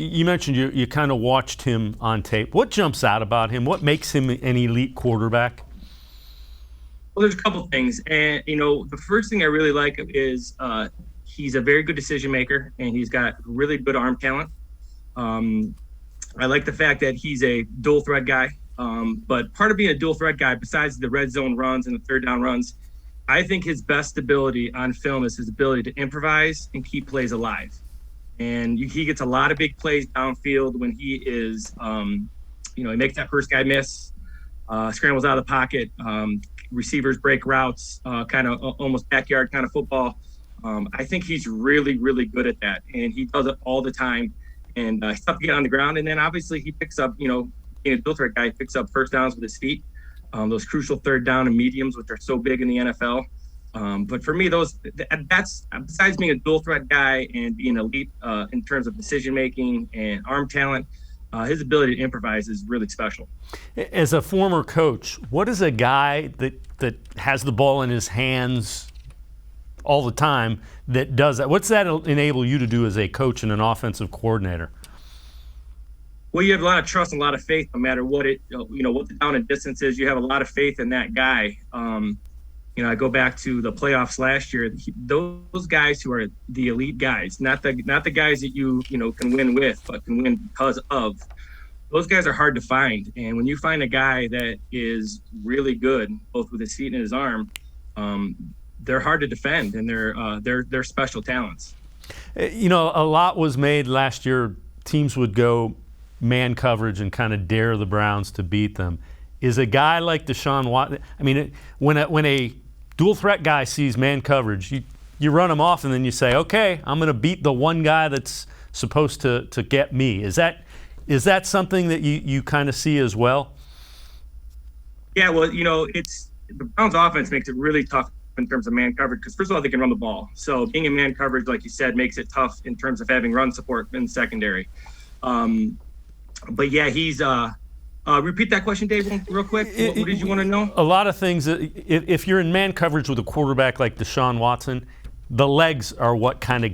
You mentioned you kind of watched him on tape. What jumps out about him? What makes him an elite quarterback? Well, there's a couple things. And, the first thing I really like is he's a very good decision maker, and he's got really good arm talent. I like the fact that he's a dual threat guy. But part of being a dual threat guy, besides the red zone runs and the third down runs, I think his best ability on film is his ability to improvise and keep plays alive. And he gets a lot of big plays downfield when he is, he makes that first guy miss, scrambles out of the pocket, receivers break routes, kind of almost backyard kind of football. I think he's really, really good at that. And he does it all the time. And he's tough to get on the ground. And then obviously he picks up, being a dual threat guy, picks up first downs with his feet, those crucial third down and mediums, which are so big in the NFL. But for me, that's besides being a dual threat guy and being elite in terms of decision making and arm talent, his ability to improvise is really special. As a former coach, what is a guy that has the ball in his hands all the time that does that? What's that enable you to do as a coach and an offensive coordinator? Well, you have a lot of trust and a lot of faith, no matter what what the down and distance is. You have a lot of faith in that guy. I go back to the playoffs last year. Those guys who are the elite guys, not the guys that you can win with, but can win because of. Those guys are hard to find, and when you find a guy that is really good, both with his feet and his arm, they're hard to defend, and they're special talents. A lot was made last year. Teams would go man coverage and kind of dare the Browns to beat them. Is a guy like Deshaun Watson? I mean, when a dual threat guy sees man coverage, you run him off and then you say, okay, I'm going to beat the one guy that's supposed to get me. Is that something that you kind of see as well? Yeah, well, it's the Browns offense makes it really tough in terms of man coverage because first of all, they can run the ball. So being in man coverage, like you said, makes it tough in terms of having run support in the secondary. But yeah, he's repeat that question, Dave, real quick. What did you want to know? A lot of things. If you're in man coverage with a quarterback like Deshaun Watson, the legs are what kind of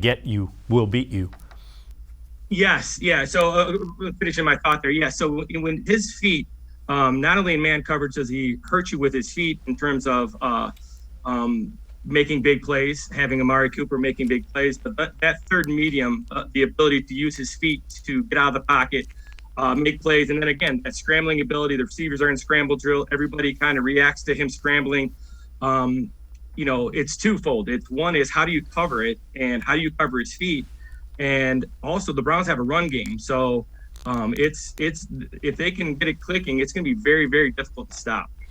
will beat you. Yes, yeah. So finishing my thought there. Yeah. So when his feet, not only in man coverage does he hurt you with his feet in terms of making big plays, having Amari Cooper making big plays, but that third medium, the ability to use his feet to get out of the pocket, make plays. And then again, that scrambling ability, the receivers are in scramble drill. Everybody kind of reacts to him scrambling. It's twofold. One is how do you cover it and how do you cover his feet? And also the Browns have a run game. So it's if they can get it clicking, it's going to be very, very difficult to stop.